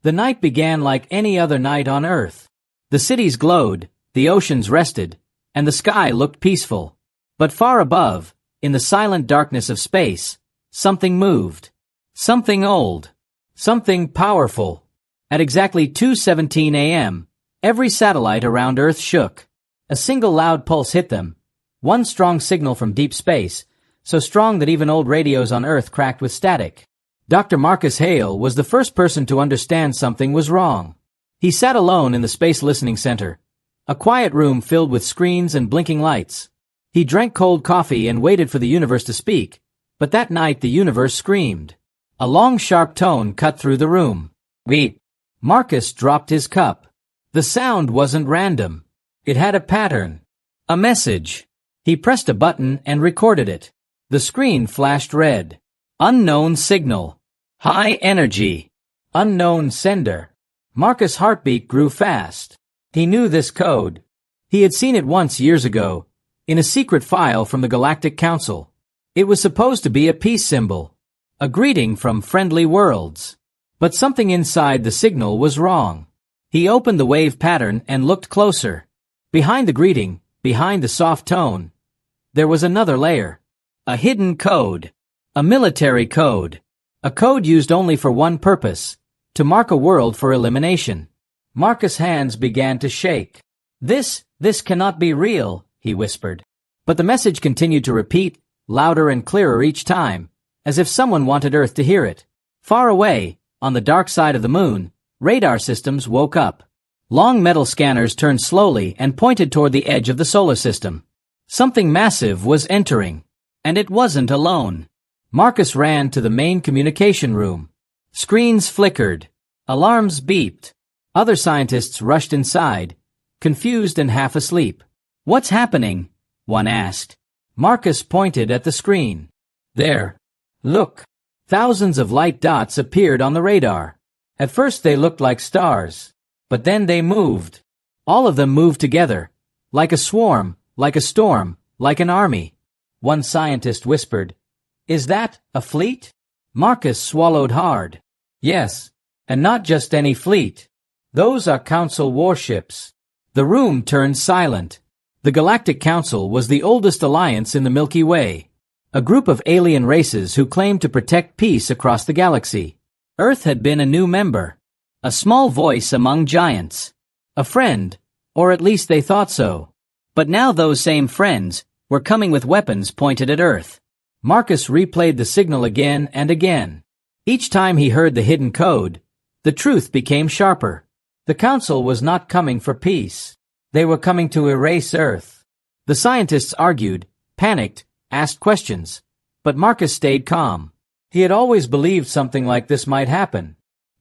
The night began like any other night on Earth. The cities glowed, the oceans rested, and the sky looked peaceful. But far above, in the silent darkness of space, something moved. Something old. Something powerful. At exactly 2:17 a.m., every satellite around Earth shook. A single loud pulse hit them. One strong signal from deep space, so strong that even old radios on Earth cracked with static. Dr. Marcus Hale was the first person to understand something was wrong. He sat alone in the Space Listening Center, a quiet room filled with screens and blinking lights. He drank cold coffee and waited for the universe to speak, but that night the universe screamed. A long, sharp tone cut through the room. Beep. Marcus dropped his cup. The sound wasn't random. It had a pattern. A message. He pressed a button and recorded it. The screen flashed red. Unknown signal. High energy. Unknown sender. Marcus' heartbeat grew fast. He knew this code. He had seen it once years ago, in a secret file from the Galactic Council. It was supposed to be a peace symbol, a greeting from friendly worlds. But something inside the signal was wrong. He opened the wave pattern and looked closer. Behind the greeting, behind the soft tone, there was another layer. A hidden code. A military code. A code used only for one purpose, to mark a world for elimination. Marcus' hands began to shake. This cannot be real, he whispered. But the message continued to repeat, louder and clearer each time, as if someone wanted Earth to hear it. Far away, on the dark side of the moon, radar systems woke up. Long metal scanners turned slowly and pointed toward the edge of the solar system. Something massive was entering. And it wasn't alone. Marcus ran to the main communication room. Screens flickered. Alarms beeped. Other scientists rushed inside, confused and half asleep. What's happening? One asked. Marcus pointed at the screen. There. Look. Thousands of light dots appeared on the radar. At first they looked like stars. But then they moved. All of them moved together. Like a swarm, like a storm, like an army. One scientist whispered, "Is that a fleet?" Marcus swallowed hard. Yes, and not just any fleet. Those are Council warships. The room turned silent. The Galactic Council was the oldest alliance in the Milky Way, a group of alien races who claimed to protect peace across the galaxy. Earth had been a new member, a small voice among giants, a friend, or at least they thought so. But now those same friends were coming with weapons pointed at Earth. Marcus replayed the signal again and again. Each time he heard the hidden code, the truth became sharper. The Council was not coming for peace. They were coming to erase Earth. The scientists argued, panicked, asked questions. But Marcus stayed calm. He had always believed something like this might happen.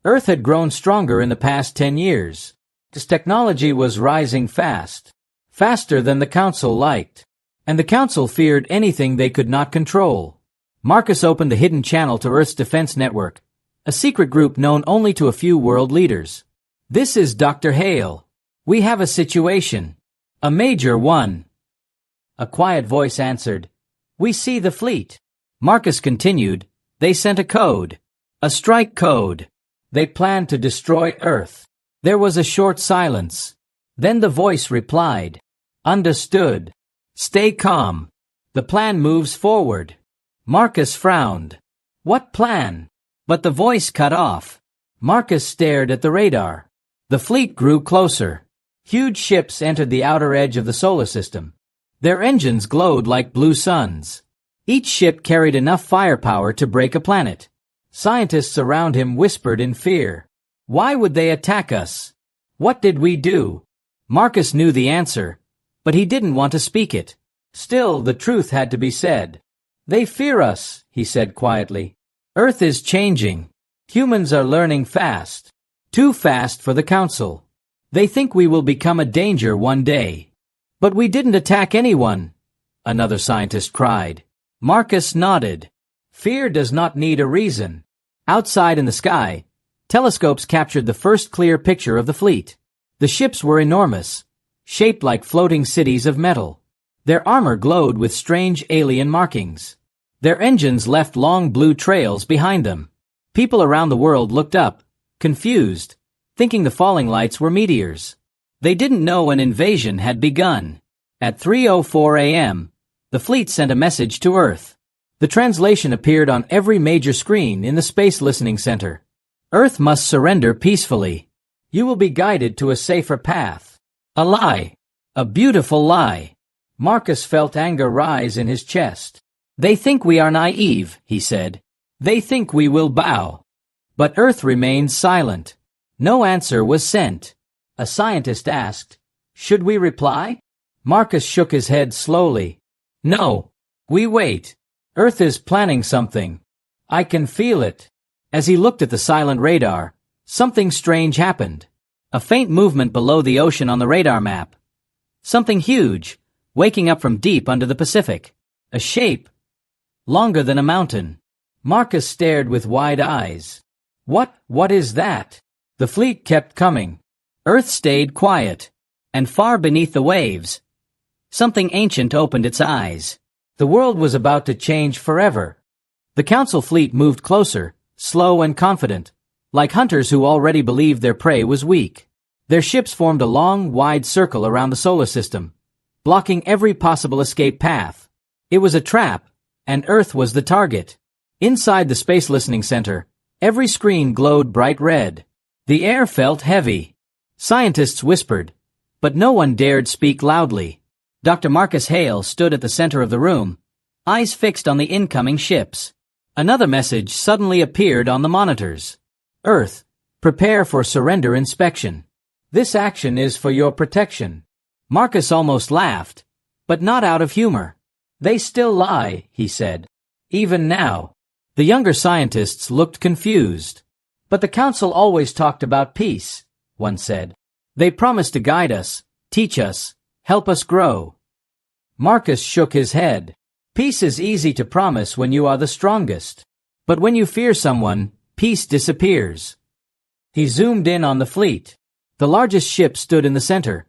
Earth had grown stronger in the past 10 years. Its technology was rising fast. Faster than the Council liked. And the Council feared anything they could not control. Marcus opened the hidden channel to Earth's defense network, a secret group known only to a few world leaders. "This is Dr. Hale. We have a situation. A major one." A quiet voice answered, "We see the fleet." Marcus continued, "They sent a code. A strike code. They planned to destroy Earth." There was a short silence. Then the voice replied, "Understood. Stay calm. The plan moves forward." Marcus frowned. What plan? But the voice cut off. Marcus stared at the radar. The fleet grew closer. Huge ships entered the outer edge of the solar system. Their engines glowed like blue suns. Each ship carried enough firepower to break a planet. Scientists around him whispered in fear. Why would they attack us? What did we do? Marcus knew the answer, but he didn't want to speak it. Still, the truth had to be said. "They fear us," he said quietly. "Earth is changing. Humans are learning fast. Too fast for the Council. They think we will become a danger one day." "But we didn't attack anyone," another scientist cried. Marcus nodded. "Fear does not need a reason." Outside in the sky, telescopes captured the first clear picture of the fleet. The ships were enormous, shaped like floating cities of metal. Their armor glowed with strange alien markings. Their engines left long blue trails behind them. People around the world looked up, confused, thinking the falling lights were meteors. They didn't know an invasion had begun. At 3:04 a.m., the fleet sent a message to Earth. The translation appeared on every major screen in the Space Listening Center. Earth must surrender peacefully. You will be guided to a safer path. A lie. A beautiful lie. Marcus felt anger rise in his chest. They think we are naive, he said. They think we will bow. But Earth remained silent. No answer was sent. A scientist asked, "Should we reply?" Marcus shook his head slowly. "No. We wait. Earth is planning something. I can feel it." As he looked at the silent radar, something strange happened. A faint movement below the ocean on the radar map. Something huge, waking up from deep under the Pacific. A shape, longer than a mountain. Marcus stared with wide eyes. What is that? The fleet kept coming. Earth stayed quiet. And far beneath the waves, something ancient opened its eyes. The world was about to change forever. The Council fleet moved closer, slow and confident, like hunters who already believed their prey was weak. Their ships formed a long, wide circle around the solar system, blocking every possible escape path. It was a trap, and Earth was the target. Inside the Space Listening Center, every screen glowed bright red. The air felt heavy. Scientists whispered, but no one dared speak loudly. Dr. Marcus Hale stood at the center of the room, eyes fixed on the incoming ships. Another message suddenly appeared on the monitors. Earth, prepare for surrender inspection. This action is for your protection. Marcus almost laughed, but not out of humor. They still lie, he said. Even now. The younger scientists looked confused. But the Council always talked about peace, one said. They promised to guide us, teach us, help us grow. Marcus shook his head. Peace is easy to promise when you are the strongest. But when you fear someone, peace disappears. He zoomed in on the fleet. The largest ship stood in the center,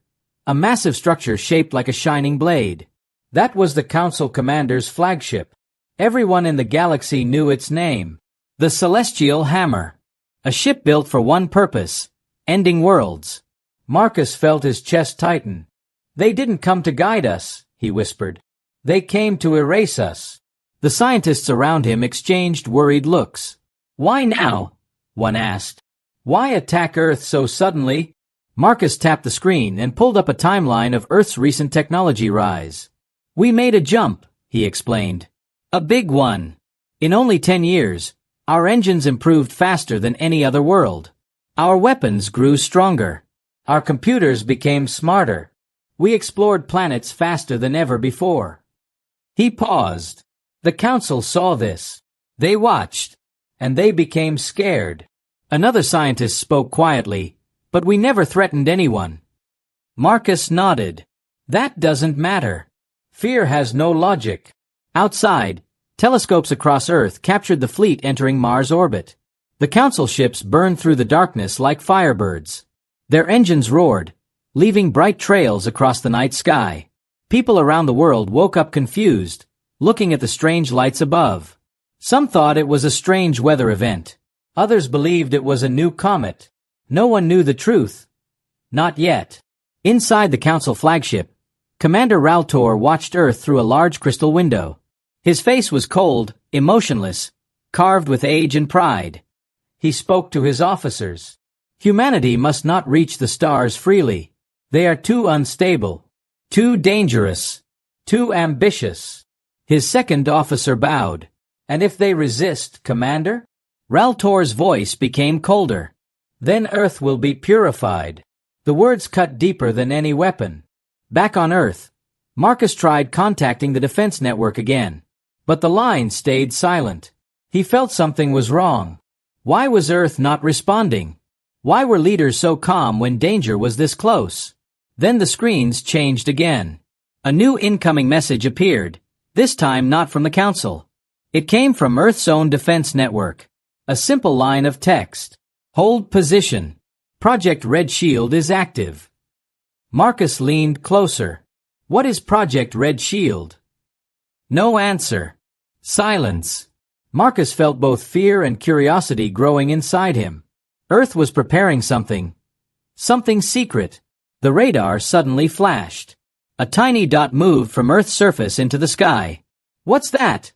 a massive structure shaped like a shining blade. That was the Council commander's flagship. Everyone in the galaxy knew its name. The Celestial Hammer. A ship built for one purpose, ending worlds. Marcus felt his chest tighten. They didn't come to guide us, he whispered. They came to erase us. The scientists around him exchanged worried looks. Why now? One asked. Why attack Earth so suddenly? Marcus tapped the screen and pulled up a timeline of Earth's recent technology rise. We made a jump, he explained. A big one. In only 10 years, our engines improved faster than any other world. Our weapons grew stronger. Our computers became smarter. We explored planets faster than ever before. He paused. The Council saw this. They watched. And they became scared. Another scientist spoke quietly, but we never threatened anyone. Marcus nodded. That doesn't matter. Fear has no logic. Outside, telescopes across Earth captured the fleet entering Mars orbit. The Council ships burned through the darkness like firebirds. Their engines roared, leaving bright trails across the night sky. People around the world woke up confused, looking at the strange lights above. Some thought it was a strange weather event. Others believed it was a new comet. No one knew the truth. Not yet. Inside the Council flagship, Commander Raltor watched Earth through a large crystal window. His face was cold, emotionless, carved with age and pride. He spoke to his officers. Humanity must not reach the stars freely. They are too unstable, too dangerous, too ambitious. His second officer bowed. And if they resist, Commander? Raltor's voice became colder. Then Earth will be purified. The words cut deeper than any weapon. Back on Earth, Marcus tried contacting the defense network again. But the line stayed silent. He felt something was wrong. Why was Earth not responding? Why were leaders so calm when danger was this close? Then the screens changed again. A new incoming message appeared, this time not from the Council. It came from Earth's own defense network. A simple line of text. Hold position. Project Red Shield is active. Marcus leaned closer. What is Project Red Shield? No answer. Silence. Marcus felt both fear and curiosity growing inside him. Earth was preparing something. Something secret. The radar suddenly flashed. A tiny dot moved from Earth's surface into the sky. "What's that?"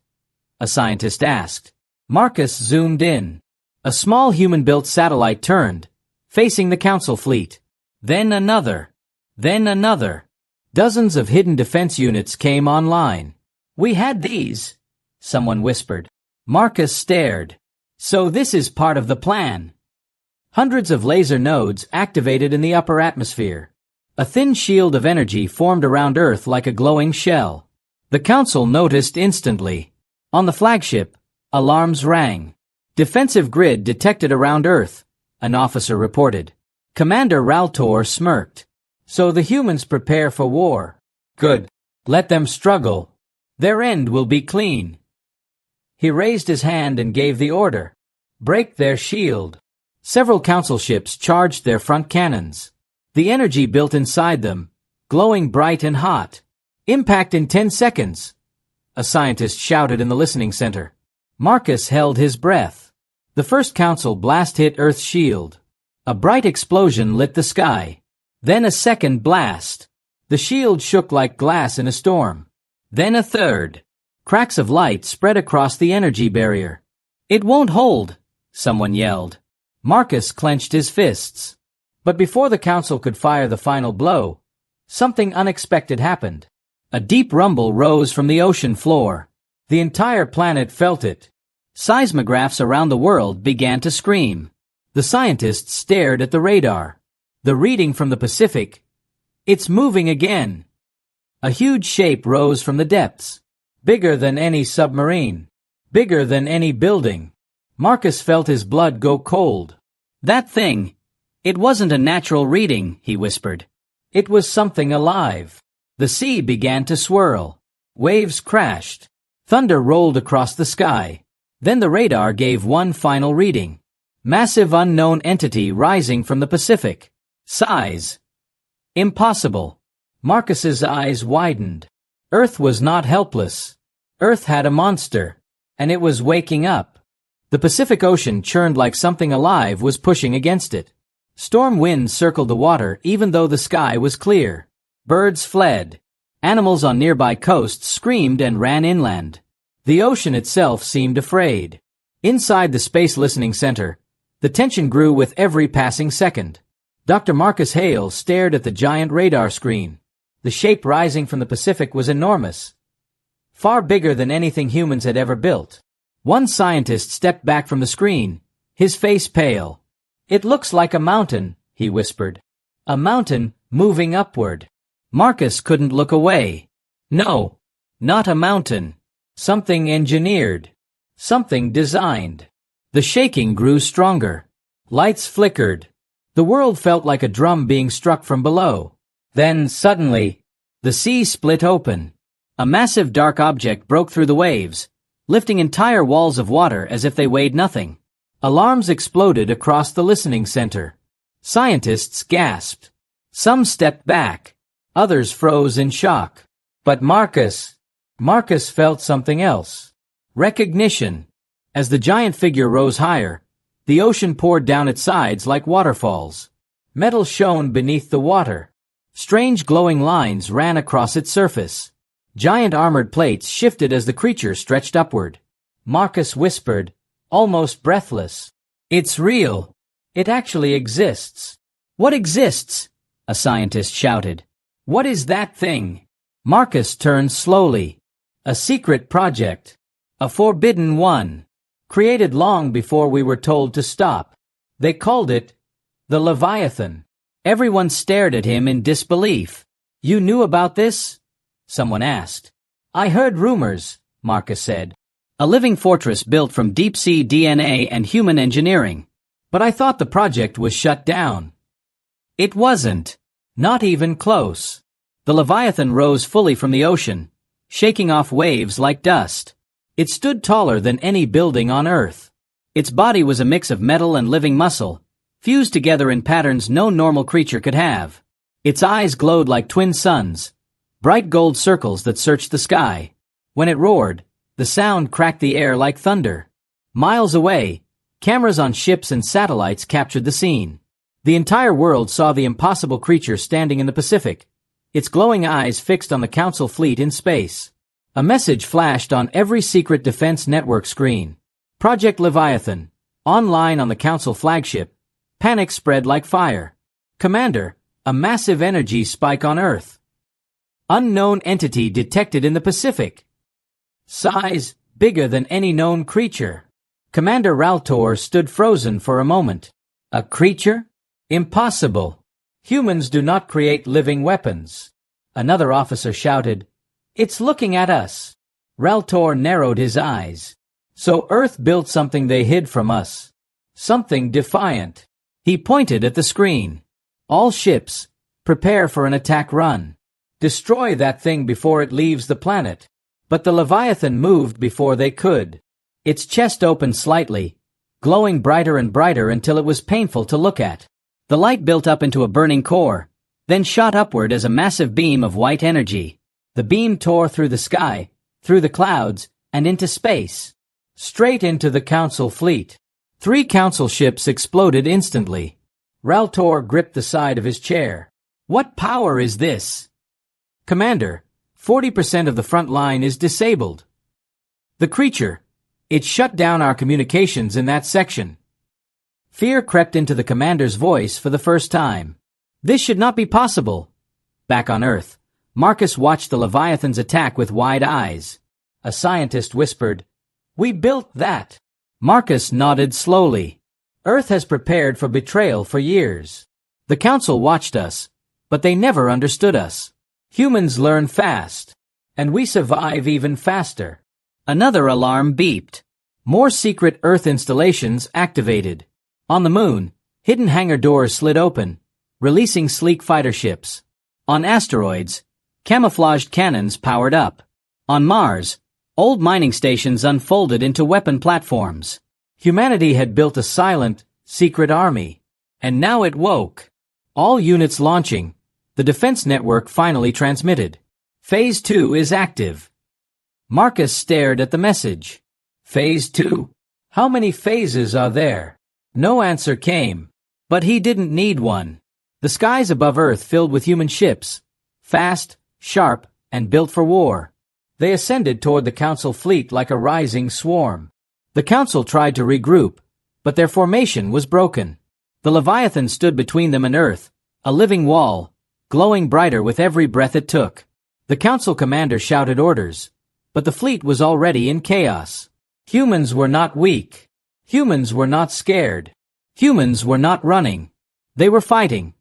a scientist asked. Marcus zoomed in. A small human-built satellite turned, facing the Council fleet. Then another. Then another. Dozens of hidden defense units came online. "We had these," someone whispered. Marcus stared. "So this is part of the plan." Hundreds of laser nodes activated in the upper atmosphere. A thin shield of energy formed around Earth like a glowing shell. The Council noticed instantly. On the flagship, alarms rang. "Defensive grid detected around Earth," an officer reported. Commander Raltor smirked. "So the humans prepare for war. Good. Let them struggle. Their end will be clean." He raised his hand and gave the order. "Break their shield." Several Council ships charged their front cannons. The energy built inside them, glowing bright and hot. "Impact in 10 seconds," a scientist shouted in the listening center. Marcus held his breath. The first Council blast hit Earth's shield. A bright explosion lit the sky. Then a second blast. The shield shook like glass in a storm. Then a third. Cracks of light spread across the energy barrier. "It won't hold," someone yelled. Marcus clenched his fists. But before the Council could fire the final blow, something unexpected happened. A deep rumble rose from the ocean floor. The entire planet felt it. Seismographs around the world began to scream. The scientists stared at the radar. The reading from the Pacific. "It's moving again." A huge shape rose from the depths. Bigger than any submarine. Bigger than any building. Marcus felt his blood go cold. "That thing. It wasn't a natural reading," he whispered. "It was something alive." The sea began to swirl. Waves crashed. Thunder rolled across the sky. Then the radar gave one final reading. Massive unknown entity rising from the Pacific. Size. Impossible. Marcus's eyes widened. Earth was not helpless. Earth had a monster, and it was waking up. The Pacific Ocean churned like something alive was pushing against it. Storm winds circled the water even though the sky was clear. Birds fled. Animals on nearby coasts screamed and ran inland. The ocean itself seemed afraid. Inside the Space Listening Center, the tension grew with every passing second. Dr. Marcus Hale stared at the giant radar screen. The shape rising from the Pacific was enormous. Far bigger than anything humans had ever built. One scientist stepped back from the screen, his face pale. "It looks like a mountain," he whispered. "A mountain moving upward." Marcus couldn't look away. No, not a mountain. Something engineered. Something designed. The shaking grew stronger. Lights flickered. The world felt like a drum being struck from below. Then, suddenly, the sea split open. A massive dark object broke through the waves, lifting entire walls of water as if they weighed nothing. Alarms exploded across the listening center. Scientists gasped. Some stepped back. Others froze in shock. But Marcus felt something else. Recognition. As the giant figure rose higher, the ocean poured down its sides like waterfalls. Metal shone beneath the water. Strange glowing lines ran across its surface. Giant armored plates shifted as the creature stretched upward. Marcus whispered, almost breathless. "It's real. It actually exists." "What exists?" a scientist shouted. "What is that thing?" Marcus turned slowly. "A secret project. A forbidden one. Created long before we were told to stop. They called it the Leviathan." Everyone stared at him in disbelief. "You knew about this?" someone asked. "I heard rumors," Marcus said. "A living fortress built from deep-sea DNA and human engineering. But I thought the project was shut down." It wasn't. Not even close. The Leviathan rose fully from the ocean, shaking off waves like dust. It stood taller than any building on Earth. Its body was a mix of metal and living muscle, fused together in patterns no normal creature could have. Its eyes glowed like twin suns, bright gold circles that searched the sky. When it roared, the sound cracked the air like thunder. Miles away, Cameras on ships and satellites captured the scene. The entire world saw the impossible creature standing in the Pacific, its glowing eyes fixed on the Council fleet in space. A message flashed on every secret defense network screen. Project Leviathan, online on the Council flagship. Panic spread like fire. Commander, a massive energy spike on Earth. Unknown entity detected in the Pacific. Size, bigger than any known creature. Commander Raltor stood frozen for a moment. A creature? Impossible. Humans do not create living weapons. Another officer shouted, "It's looking at us." Raltor narrowed his eyes. So Earth built something they hid from us. Something defiant. He pointed at the screen. All ships, prepare for an attack run. Destroy that thing before it leaves the planet. But the Leviathan moved before they could. Its chest opened slightly, glowing brighter and brighter until it was painful to look at. The light built up into a burning core, then shot upward as a massive beam of white energy. The beam tore through the sky, through the clouds, and into space. Straight into the Council fleet. 3 Council ships exploded instantly. Raltor gripped the side of his chair. What power is this? Commander, 40% of the front line is disabled. The creature. It shut down our communications in that section. Fear crept into the commander's voice for the first time. This should not be possible. Back on Earth, Marcus watched the Leviathan's attack with wide eyes. A scientist whispered, "We built that." Marcus nodded slowly. Earth has prepared for betrayal for years. The Council watched us, but they never understood us. Humans learn fast, and we survive even faster. Another alarm beeped. More secret Earth installations activated. On the Moon, hidden hangar doors slid open, releasing sleek fighter ships. On asteroids, camouflaged cannons powered up. On Mars, old mining stations unfolded into weapon platforms. Humanity had built a silent, secret army. And now it woke. All units launching. The defense network finally transmitted. Phase 2 is active. Marcus stared at the message. Phase 2? How many phases are there? No answer came. But he didn't need one. The skies above Earth filled with human ships. Fast, sharp, and built for war. They ascended toward the Council fleet like a rising swarm. The Council tried to regroup, but their formation was broken. The Leviathan stood between them and Earth, a living wall, glowing brighter with every breath it took. The Council commander shouted orders, but the fleet was already in chaos. Humans were not weak. Humans were not scared. Humans were not running. They were fighting.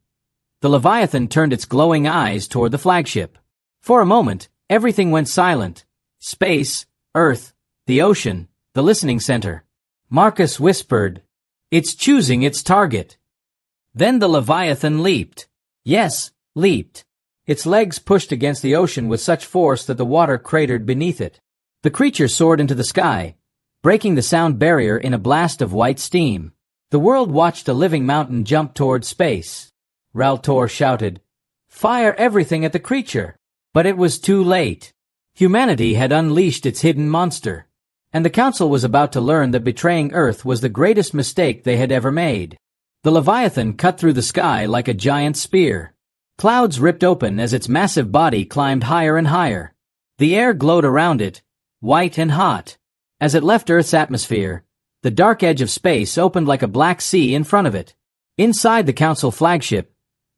The Leviathan turned its glowing eyes toward the flagship. For a moment, everything went silent. Space, Earth, the ocean, the listening center. Marcus whispered, "It's choosing its target." Then the Leviathan leaped. Yes, leaped. Its legs pushed against the ocean with such force that the water cratered beneath it. The creature soared into the sky, breaking the sound barrier in a blast of white steam. The world watched a living mountain jump toward space. Raltor shouted, "Fire everything at the creature!" But it was too late. Humanity had unleashed its hidden monster, and the Council was about to learn that betraying Earth was the greatest mistake they had ever made. The Leviathan cut through the sky like a giant spear. Clouds ripped open as its massive body climbed higher and higher. The air glowed around it, white and hot. As it left Earth's atmosphere, the dark edge of space opened like a black sea in front of it. Inside the Council flagship,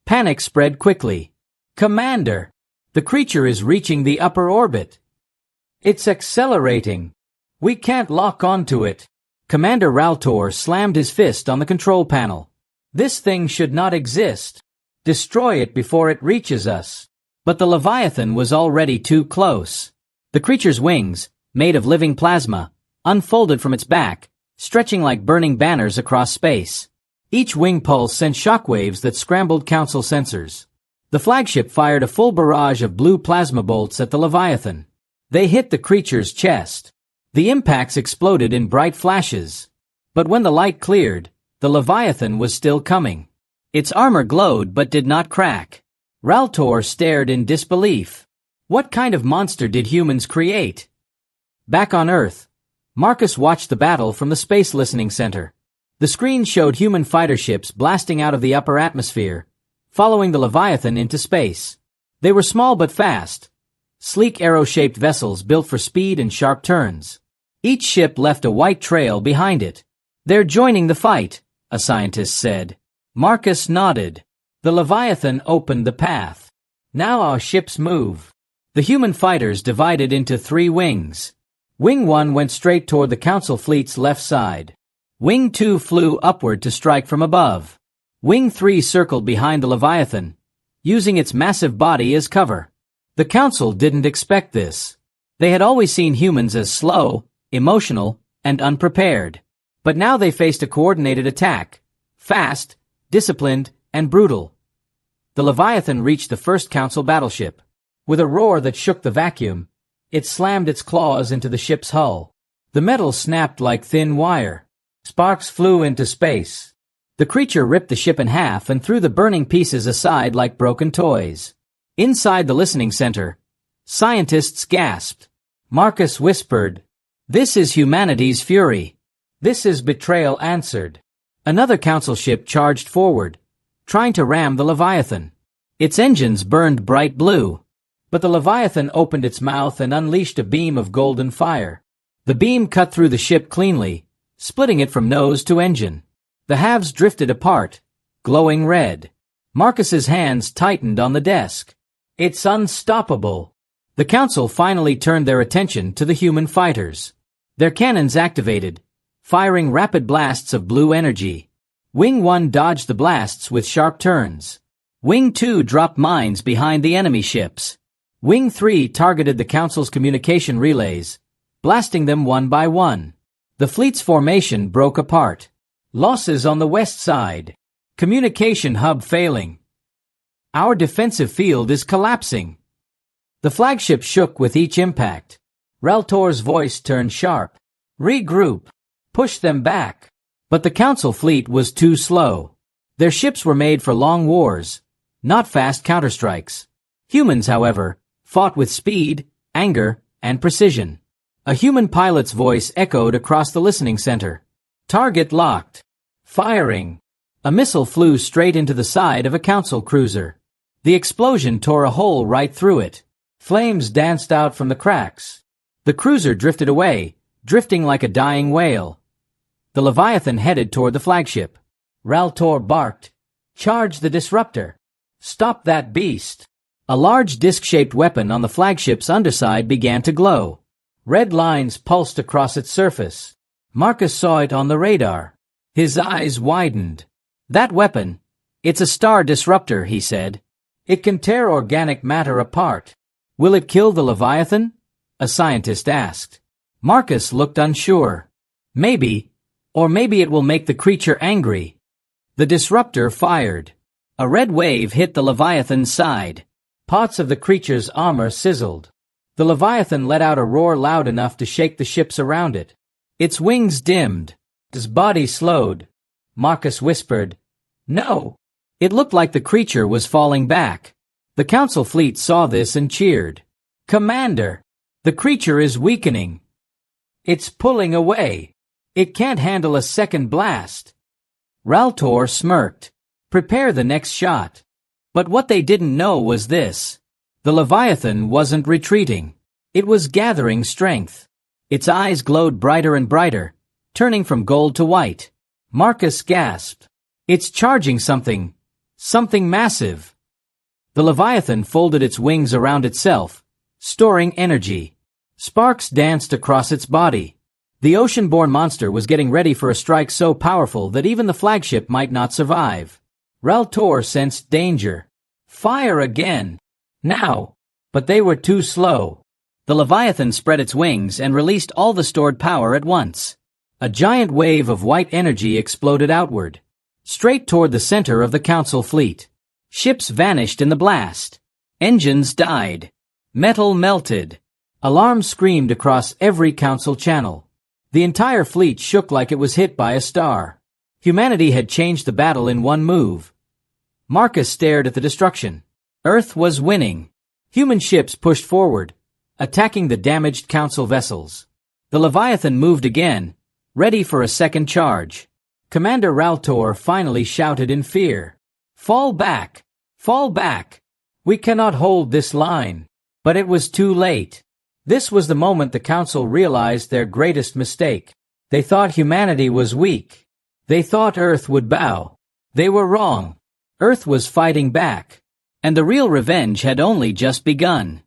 panic spread quickly. "Commander! The creature is reaching the upper orbit. It's accelerating. We can't lock onto it." Commander Raltor slammed his fist on the control panel. "This thing should not exist. Destroy it before it reaches us." But the Leviathan was already too close. The creature's wings, made of living plasma, unfolded from its back, stretching like burning banners across space. Each wing pulse sent shockwaves that scrambled Council sensors. The flagship fired a full barrage of blue plasma bolts at the Leviathan. They hit the creature's chest. The impacts exploded in bright flashes. But when the light cleared, the Leviathan was still coming. Its armor glowed but did not crack. Raltor stared in disbelief. What kind of monster did humans create? Back on Earth, Marcus watched the battle from the Space Listening Center. The screen showed human fighter ships blasting out of the upper atmosphere, following the Leviathan into space. They were small but fast, sleek arrow-shaped vessels built for speed and sharp turns. Each ship left a white trail behind it. "They're joining the fight," a scientist said. Marcus nodded. The Leviathan opened the path. "Now our ships move." The human fighters divided into 3 wings. Wing 1 went straight toward the Council fleet's left side. Wing 2 flew upward to strike from above. Wing 3 circled behind the Leviathan, using its massive body as cover. The Council didn't expect this. They had always seen humans as slow, emotional, and unprepared. But now they faced a coordinated attack, fast, disciplined, and brutal. The Leviathan reached the first Council battleship. With a roar that shook the vacuum, it slammed its claws into the ship's hull. The metal snapped like thin wire. Sparks flew into space. The creature ripped the ship in half and threw the burning pieces aside like broken toys. Inside the listening center, scientists gasped. Marcus whispered, "This is humanity's fury." "This is betrayal," answered. Another Council ship charged forward, trying to ram the Leviathan. Its engines burned bright blue. But the Leviathan opened its mouth and unleashed a beam of golden fire. The beam cut through the ship cleanly, splitting it from nose to engine. The halves drifted apart, glowing red. Marcus's hands tightened on the desk. "It's unstoppable." The Council finally turned their attention to the human fighters. Their cannons activated, firing rapid blasts of blue energy. Wing 1 dodged the blasts with sharp turns. Wing 2 dropped mines behind the enemy ships. Wing 3 targeted the Council's communication relays, blasting them one by one. The fleet's formation broke apart. Losses on the west side. Communication hub failing. "Our defensive field is collapsing." The flagship shook with each impact. Reltor's voice turned sharp. "Regroup. Push them back." But the Council fleet was too slow. Their ships were made for long wars, not fast counterstrikes. Humans, however, fought with speed, anger, and precision. A human pilot's voice echoed across the listening center. "Target locked. Firing." A missile flew straight into the side of a Council cruiser. The explosion tore a hole right through it. Flames danced out from the cracks. The cruiser drifted away, drifting like a dying whale. The Leviathan headed toward the flagship. Reltor barked, "Charge the disruptor. Stop that beast." A large disc-shaped weapon on the flagship's underside began to glow. Red lines pulsed across its surface. Marcus saw it on the radar. His eyes widened. "That weapon, it's a star disruptor," he said. "It can tear organic matter apart." "Will it kill the Leviathan?" a scientist asked. Marcus looked unsure. "Maybe, or maybe it will make the creature angry." The disruptor fired. A red wave hit the Leviathan's side. Parts of the creature's armor sizzled. The Leviathan let out a roar loud enough to shake the ships around it. Its wings dimmed. His body slowed. Marcus whispered, "No!" It looked like the creature was falling back. The Council fleet saw this and cheered. "Commander, the creature is weakening. It's pulling away. It can't handle a second blast." Reltor smirked. "Prepare the next shot." But what they didn't know was this. The Leviathan wasn't retreating. It was gathering strength. Its eyes glowed brighter and brighter, turning from gold to white. Marcus gasped. "It's charging something. Something massive." The Leviathan folded its wings around itself, storing energy. Sparks danced across its body. The ocean-born monster was getting ready for a strike so powerful that even the flagship might not survive. Reltor sensed danger. "Fire again! Now!" But they were too slow. The Leviathan spread its wings and released all the stored power at once. A giant wave of white energy exploded outward, straight toward the center of the Council fleet. Ships vanished in the blast. Engines died. Metal melted. Alarms screamed across every Council channel. The entire fleet shook like it was hit by a star. Humanity had changed the battle in one move. Marcus stared at the destruction. Earth was winning. Human ships pushed forward, attacking the damaged Council vessels. The Leviathan moved again, ready for a second charge. Commander Raltor finally shouted in fear. Fall back! Fall back! We cannot hold this line. But it was too late. This was the moment the Council realized their greatest mistake. They thought humanity was weak. They thought Earth would bow. They were wrong. Earth was fighting back. And the real revenge had only just begun.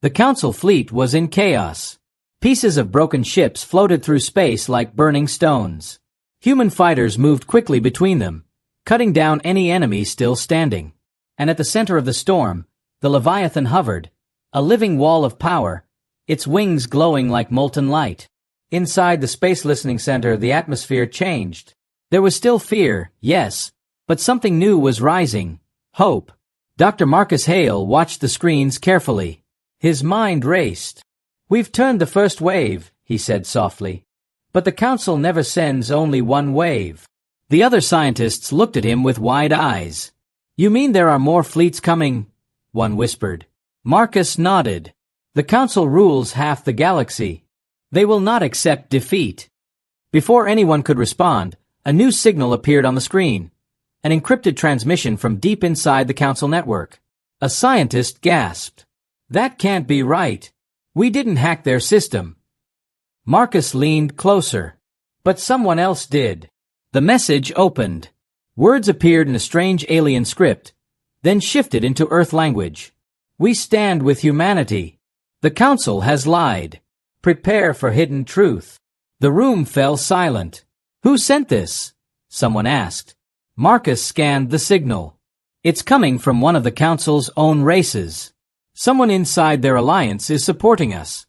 The Council fleet was in chaos. Pieces of broken ships floated through space like burning stones. Human fighters moved quickly between them, cutting down any enemy still standing. And at the center of the storm, the Leviathan hovered, a living wall of power, its wings glowing like molten light. Inside the Space Listening Center, the atmosphere changed. There was still fear, yes, but something new was rising. Hope. Dr. Marcus Hale watched the screens carefully. His mind raced. We've turned the first wave, he said softly. But the Council never sends only one wave. The other scientists looked at him with wide eyes. You mean there are more fleets coming? One whispered. Marcus nodded. The Council rules half the galaxy. They will not accept defeat. Before anyone could respond, a new signal appeared on the screen. An encrypted transmission from deep inside the Council network. A scientist gasped. That can't be right. We didn't hack their system. Marcus leaned closer. But someone else did. The message opened. Words appeared in a strange alien script, then shifted into Earth language. We stand with humanity. The Council has lied. Prepare for hidden truth. The room fell silent. Who sent this? Someone asked. Marcus scanned the signal. It's coming from one of the Council's own races. Someone inside their alliance is supporting us.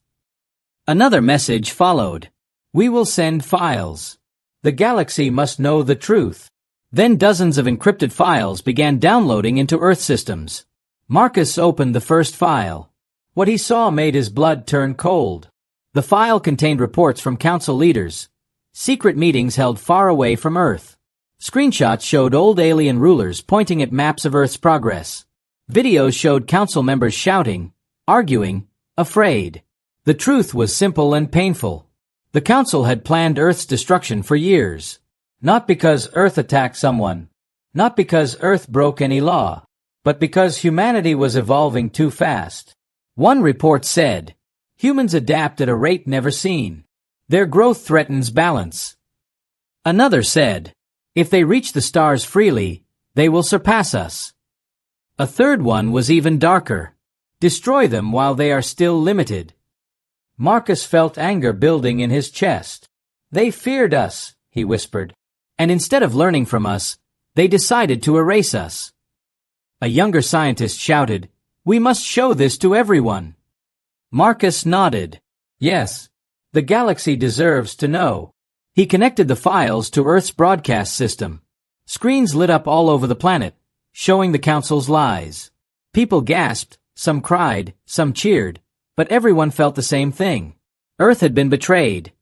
Another message followed. We will send files. The galaxy must know the truth. Then dozens of encrypted files began downloading into Earth systems. Marcus opened the first file. What he saw made his blood turn cold. The file contained reports from Council leaders. Secret meetings held far away from Earth. Screenshots showed old alien rulers pointing at maps of Earth's progress. Videos showed Council members shouting, arguing, afraid. The truth was simple and painful. The Council had planned Earth's destruction for years. Not because Earth attacked someone. Not because Earth broke any law. But because humanity was evolving too fast. One report said, humans adapt at a rate never seen. Their growth threatens balance. Another said, if they reach the stars freely, they will surpass us. A third one was even darker. Destroy them while they are still limited. Marcus felt anger building in his chest. They feared us, he whispered. And instead of learning from us, they decided to erase us. A younger scientist shouted, we must show this to everyone. Marcus nodded. Yes, the galaxy deserves to know. He connected the files to Earth's broadcast system. Screens lit up all over the planet, showing the Council's lies. People gasped, some cried, some cheered, but everyone felt the same thing. Earth had been betrayed.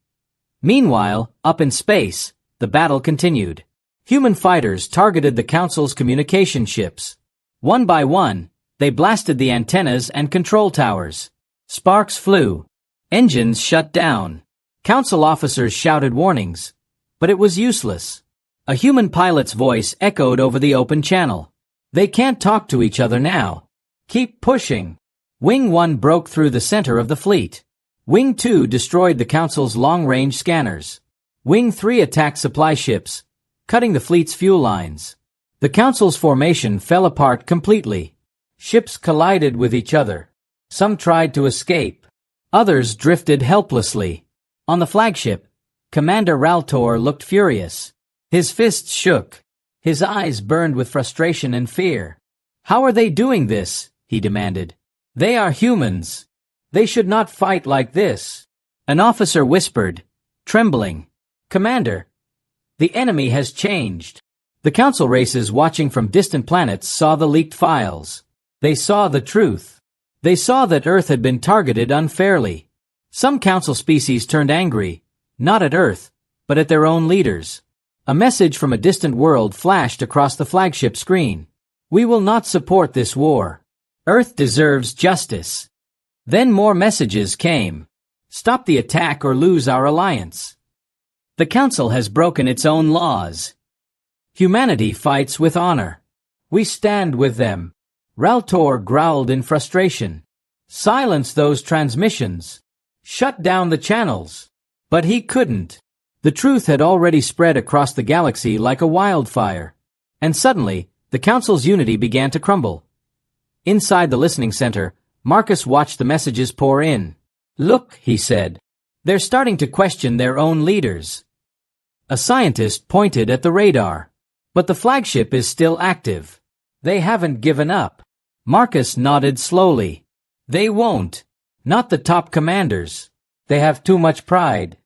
Meanwhile, up in space, the battle continued. Human fighters targeted the Council's communication ships. One by one, they blasted the antennas and control towers. Sparks flew. Engines shut down. Council officers shouted warnings. But it was useless. A human pilot's voice echoed over the open channel. They can't talk to each other now. Keep pushing. Wing 1 broke through the center of the fleet. Wing 2 destroyed the Council's long-range scanners. Wing 3 attacked supply ships, cutting the fleet's fuel lines. The Council's formation fell apart completely. Ships collided with each other. Some tried to escape. Others drifted helplessly. On the flagship, Commander Raltor looked furious. His fists shook. His eyes burned with frustration and fear. How are they doing this? He demanded. They are humans. They should not fight like this. An officer whispered, trembling. Commander, the enemy has changed. The Council races watching from distant planets saw the leaked files. They saw the truth. They saw that Earth had been targeted unfairly. Some Council species turned angry, not at Earth, but at their own leaders. A message from a distant world flashed across the flagship screen. We will not support this war. Earth deserves justice. Then more messages came. Stop the attack or lose our alliance. The Council has broken its own laws. Humanity fights with honor. We stand with them. Raltor growled in frustration. Silence those transmissions. Shut down the channels. But he couldn't. The truth had already spread across the galaxy like a wildfire. And suddenly, the Council's unity began to crumble. Inside the listening center, Marcus watched the messages pour in. Look, he said. They're starting to question their own leaders. A scientist pointed at the radar. But the flagship is still active. They haven't given up. Marcus nodded slowly. They won't. Not the top commanders. They have too much pride.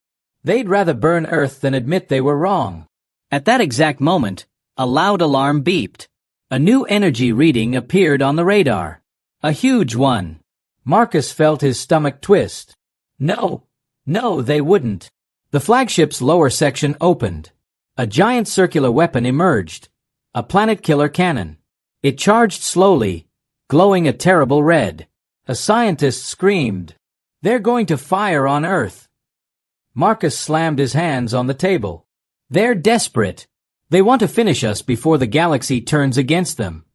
They'd rather burn Earth than admit they were wrong. At that exact moment, a loud alarm beeped. A new energy reading appeared on the radar. A huge one. Marcus felt his stomach twist. No, they wouldn't. The flagship's lower section opened. A giant circular weapon emerged. A planet-killer cannon. It charged slowly, glowing a terrible red. A scientist screamed. They're going to fire on Earth. Marcus slammed his hands on the table. They're desperate. They want to finish us before the galaxy turns against them.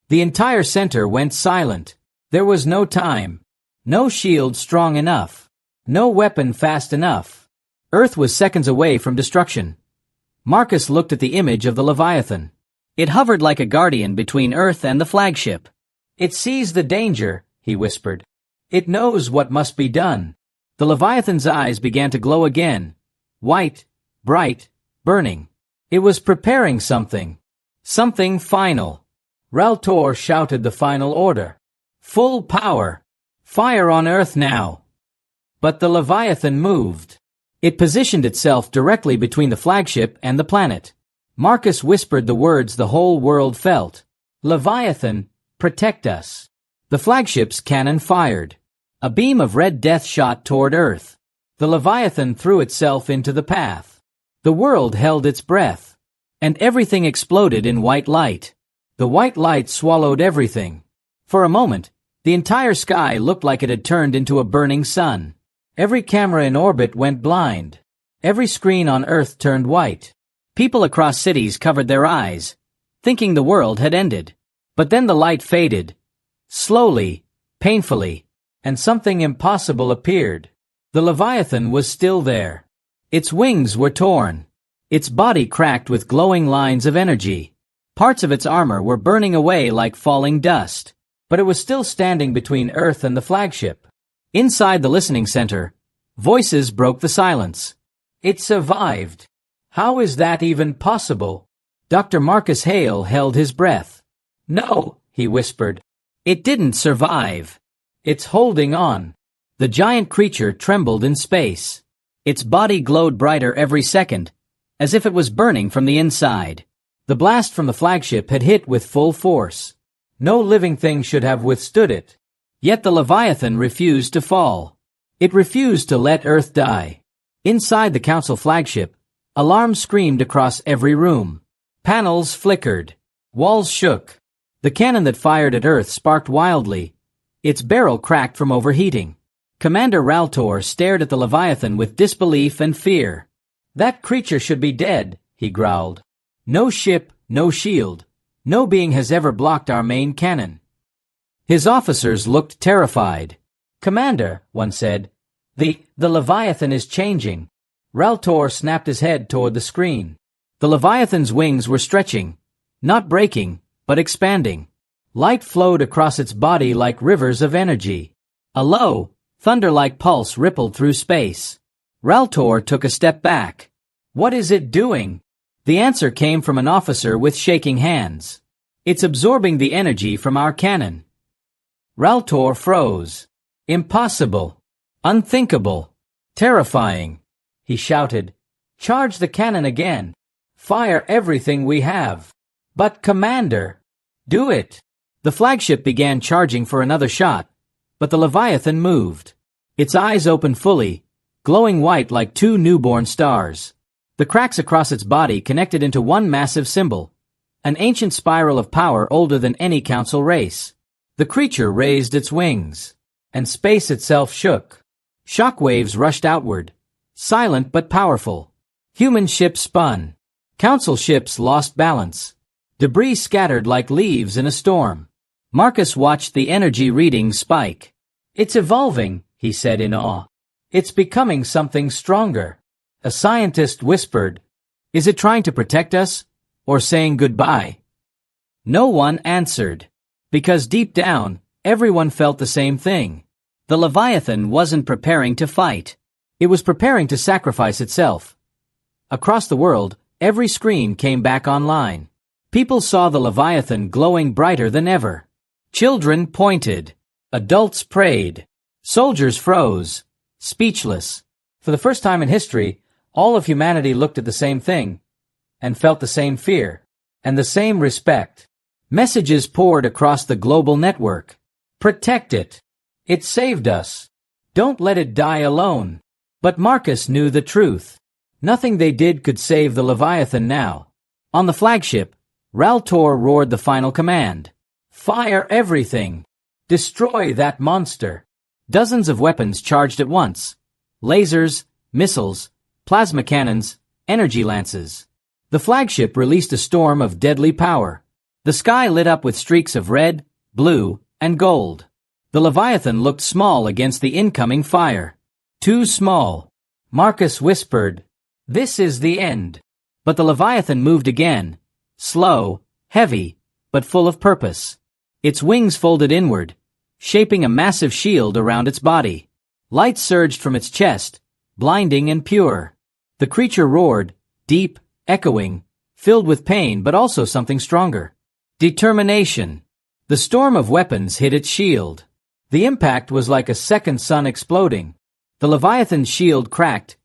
The entire center went silent. There was no time. No shield strong enough. No weapon fast enough. Earth was seconds away from destruction. Marcus looked at the image of the Leviathan. It hovered like a guardian between Earth and the flagship. It sees the danger, he whispered. It knows what must be done. The Leviathan's eyes began to glow again. White, bright, burning. It was preparing something. Something final. Raltor shouted the final order. Full power. Fire on Earth now. But the Leviathan moved. It positioned itself directly between the flagship and the planet. Marcus whispered the words the whole world felt. Leviathan, protect us. The flagship's cannon fired. A beam of red death shot toward Earth. The Leviathan threw itself into the path. The world held its breath. And everything exploded in white light. The white light swallowed everything. For a moment, the entire sky looked like it had turned into a burning sun. Every camera in orbit went blind. Every screen on Earth turned white. People across cities covered their eyes, thinking the world had ended. But then the light faded. Slowly, painfully, and something impossible appeared. The Leviathan was still there. Its wings were torn. Its body cracked with glowing lines of energy. Parts of its armor were burning away like falling dust. But it was still standing between Earth and the flagship. Inside the listening center, voices broke the silence. It survived. How is that even possible? Dr. Marcus Hale held his breath. No, he whispered. It didn't survive. It's holding on. The giant creature trembled in space. Its body glowed brighter every second, as if it was burning from the inside. The blast from the flagship had hit with full force. No living thing should have withstood it. Yet the Leviathan refused to fall. It refused to let Earth die. Inside the Council flagship, alarms screamed across every room. Panels flickered. Walls shook. The cannon that fired at Earth sparked wildly. Its barrel cracked from overheating. Commander Raltor stared at the Leviathan with disbelief and fear. That creature should be dead, he growled. No ship, no shield. No being has ever blocked our main cannon. His officers looked terrified. Commander, one said, the Leviathan is changing. Raltor snapped his head toward the screen. The Leviathan's wings were stretching, not breaking, but expanding. Light flowed across its body like rivers of energy. A low, thunder-like pulse rippled through space. Raltor took a step back. What is it doing? The answer came from an officer with shaking hands. It's absorbing the energy from our cannon. Raltor froze. Impossible. Unthinkable. Terrifying. He shouted. Charge the cannon again. Fire everything we have. But Commander, do it. The flagship began charging for another shot, but the Leviathan moved. Its eyes opened fully, glowing white like two newborn stars. The cracks across its body connected into one massive symbol, an ancient spiral of power older than any council race. The creature raised its wings, and space itself shook. Shockwaves rushed outward, silent but powerful. Human ships spun. Council ships lost balance. Debris scattered like leaves in a storm. Marcus watched the energy reading spike. "It's evolving," he said in awe. "It's becoming something stronger." A scientist whispered, "Is it trying to protect us, or saying goodbye?" No one answered, because deep down, everyone felt the same thing. The Leviathan wasn't preparing to fight. It was preparing to sacrifice itself. Across the world, every screen came back online. People saw the Leviathan glowing brighter than ever. Children pointed. Adults prayed. Soldiers froze, speechless. For the first time in history, all of humanity looked at the same thing, and felt the same fear, and the same respect. Messages poured across the global network. Protect it. It saved us. Don't let it die alone. But Marcus knew the truth. Nothing they did could save the Leviathan now. On the flagship, Raltor roared the final command. "Fire everything. Destroy that monster." Dozens of weapons charged at once. Lasers, missiles, plasma cannons, energy lances. The flagship released a storm of deadly power. The sky lit up with streaks of red, blue, and gold. The Leviathan looked small against the incoming fire. Too small. Marcus whispered, "This is the end." But the Leviathan moved again. Slow, heavy, but full of purpose. Its wings folded inward, shaping a massive shield around its body. Light surged from its chest, blinding and pure. The creature roared, deep, echoing, filled with pain but also something stronger. Determination. The storm of weapons hit its shield. The impact was like a second sun exploding. The Leviathan's shield cracked,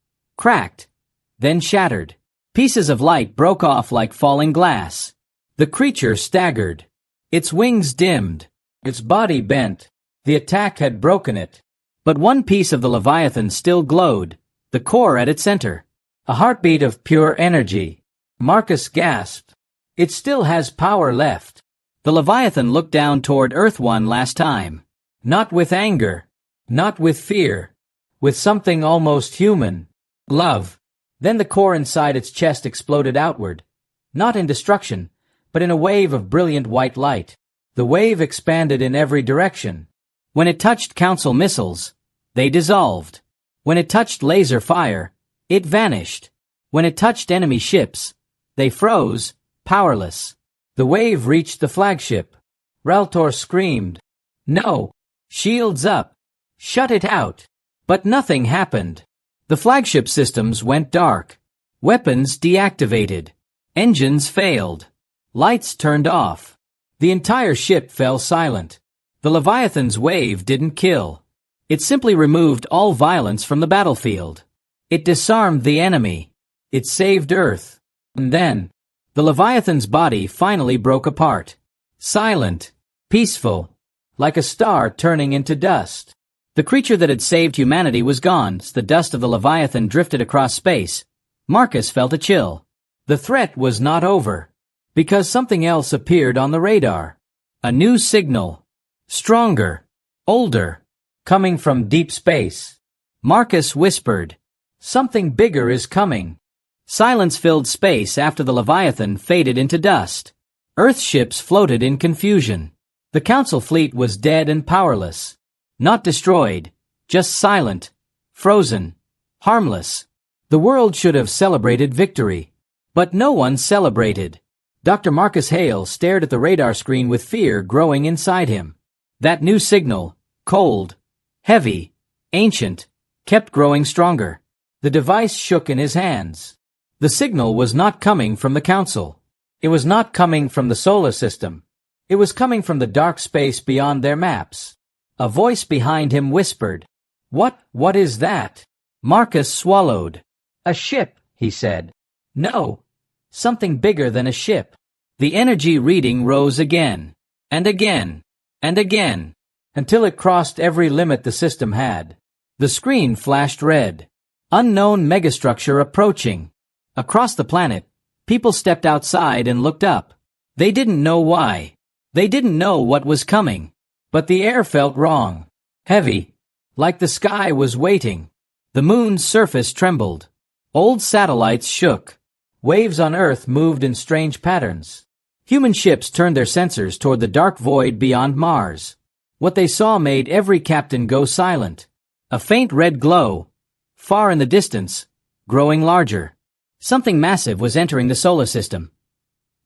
then shattered. Pieces of light broke off like falling glass. The creature staggered. Its wings dimmed. Its body bent. The attack had broken it. But one piece of the Leviathan still glowed, the core at its center. A heartbeat of pure energy. Marcus gasped. It still has power left. The Leviathan looked down toward Earth one last time. Not with anger. Not with fear. With something almost human. Love. Then the core inside its chest exploded outward. Not in destruction, but in a wave of brilliant white light. The wave expanded in every direction. When it touched Council missiles, they dissolved. When it touched laser fire, it vanished. When it touched enemy ships, they froze, powerless. The wave reached the flagship. Raltor screamed, "No! Shields up! Shut it out!" But nothing happened. The flagship systems went dark. Weapons deactivated. Engines failed. Lights turned off. The entire ship fell silent. The Leviathan's wave didn't kill. It simply removed all violence from the battlefield. It disarmed the enemy. It saved Earth. And then, the Leviathan's body finally broke apart. Silent. Peaceful. Like a star turning into dust. The creature that had saved humanity was gone as the dust of the Leviathan drifted across space. Marcus felt a chill. The threat was not over. Because something else appeared on the radar. A new signal. Stronger. Older. Coming from deep space. Marcus whispered, "Something bigger is coming." Silence filled space after the Leviathan faded into dust. Earth ships floated in confusion. The Council fleet was dead and powerless. Not destroyed, just silent, frozen, harmless. The world should have celebrated victory. But no one celebrated. Dr. Marcus Hale stared at the radar screen with fear growing inside him. That new signal, cold, heavy, ancient, kept growing stronger. The device shook in his hands. The signal was not coming from the Council. It was not coming from the solar system. It was coming from the dark space beyond their maps. A voice behind him whispered, What is that?" Marcus swallowed. "A ship," he said. "No, something bigger than a ship." The energy reading rose again, and again, and again, until it crossed every limit the system had. The screen flashed red. Unknown megastructure approaching. Across the planet, people stepped outside and looked up. They didn't know why. They didn't know what was coming. But the air felt wrong. Heavy. Like the sky was waiting. The moon's surface trembled. Old satellites shook. Waves on Earth moved in strange patterns. Human ships turned their sensors toward the dark void beyond Mars. What they saw made every captain go silent. A faint red glow, far in the distance, growing larger. Something massive was entering the solar system.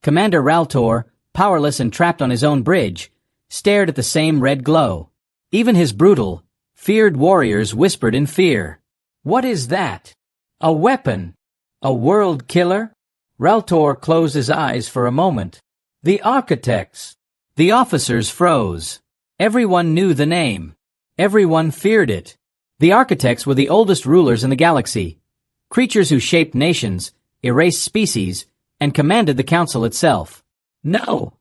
Commander Raltor, powerless and trapped on his own bridge, stared at the same red glow. Even his brutal, feared warriors whispered in fear. What is that? A weapon? A world killer? Raltor closed his eyes for a moment. The architects. The officers froze. Everyone knew the name. Everyone feared it. The architects were the oldest rulers in the galaxy. Creatures who shaped nations, erased species, and commanded the council itself. No,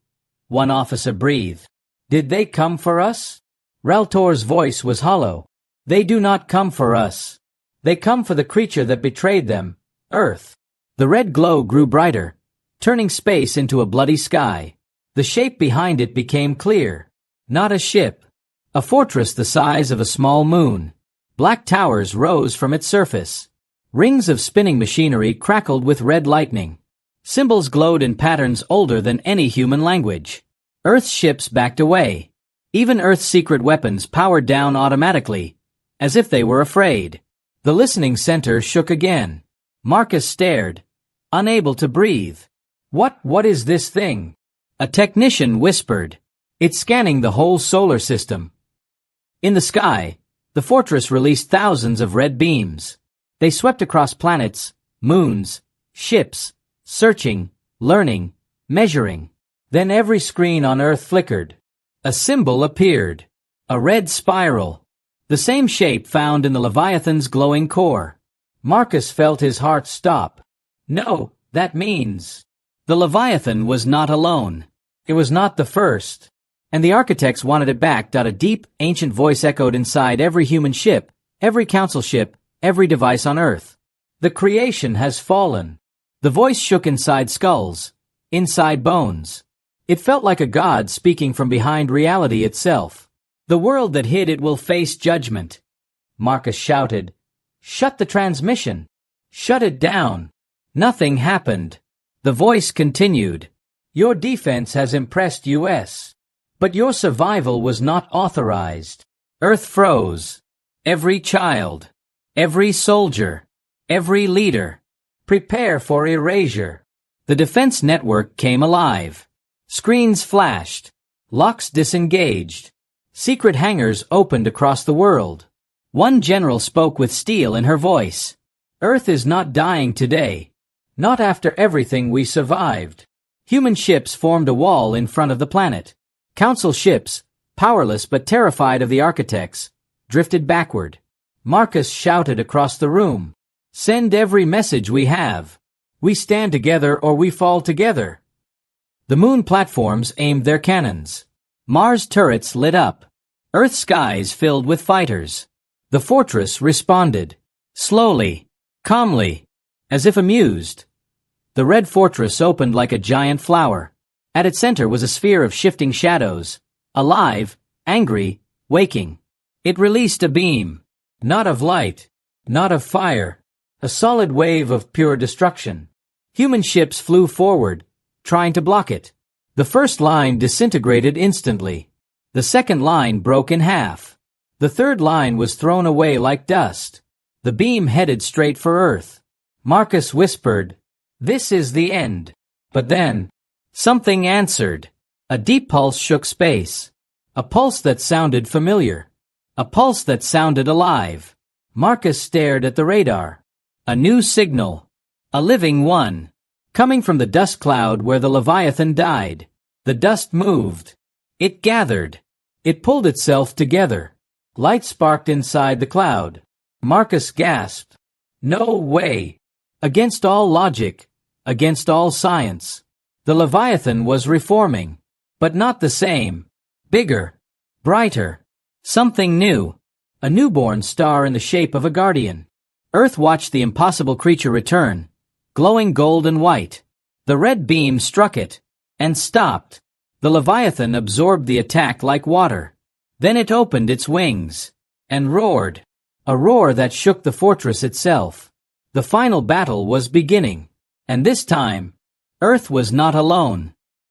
one officer breathed. Did they come for us? Raltor's voice was hollow. They do not come for us. They come for the creature that betrayed them, Earth. The red glow grew brighter, turning space into a bloody sky. The shape behind it became clear. Not a ship. A fortress the size of a small moon. Black towers rose from its surface. Rings of spinning machinery crackled with red lightning. Symbols glowed in patterns older than any human language. Earth's ships backed away. Even Earth's secret weapons powered down automatically, as if they were afraid. The listening center shook again. Marcus stared, unable to breathe. What is this thing? A technician whispered. It's scanning the whole solar system. In the sky, the fortress released thousands of red beams. They swept across planets, moons, ships, searching, learning, measuring. Then every screen on Earth flickered. A symbol appeared. A red spiral. The same shape found in the Leviathan's glowing core. Marcus felt his heart stop. No, that means... The Leviathan was not alone. It was not the first. And the architects wanted it back. A deep, ancient voice echoed inside every human ship, every council ship, every device on Earth. The creation has fallen. The voice shook inside skulls, inside bones. It felt like a god speaking from behind reality itself. The world that hid it will face judgment. Marcus shouted, "Shut the transmission! Shut it down!" Nothing happened. The voice continued, "Your defense has impressed US. But your survival was not authorized." Earth froze. Every child, every soldier, every leader. Prepare for erasure. The defense network came alive. Screens flashed. Locks disengaged. Secret hangars opened across the world. One general spoke with steel in her voice. Earth is not dying today. Not after everything we survived. Human ships formed a wall in front of the planet. Council ships, powerless but terrified of the architects, drifted backward. Marcus shouted across the room. Send every message we have. We stand together or we fall together. The moon platforms aimed their cannons. Mars turrets lit up. Earth skies filled with fighters. The fortress responded. Slowly, calmly, as if amused. The red fortress opened like a giant flower. At its center was a sphere of shifting shadows, alive, angry, waking. It released a beam, not of light, not of fire, a solid wave of pure destruction. Human ships flew forward, trying to block it. The first line disintegrated instantly. The second line broke in half. The third line was thrown away like dust. The beam headed straight for Earth. Marcus whispered, "This is the end." But then, something answered. A deep pulse shook space. A pulse that sounded familiar. A pulse that sounded alive. Marcus stared at the radar. A new signal. A living one. Coming from the dust cloud where the Leviathan died. The dust moved. It gathered. It pulled itself together. Light sparked inside the cloud. Marcus gasped. No way. Against all logic. Against all science. The Leviathan was reforming. But not the same. Bigger. Brighter. Something new. A newborn star in the shape of a guardian. Earth watched the impossible creature return, glowing gold and white. The red beam struck it, and stopped. The Leviathan absorbed the attack like water. Then it opened its wings, and roared. A roar that shook the fortress itself. The final battle was beginning. And this time, Earth was not alone.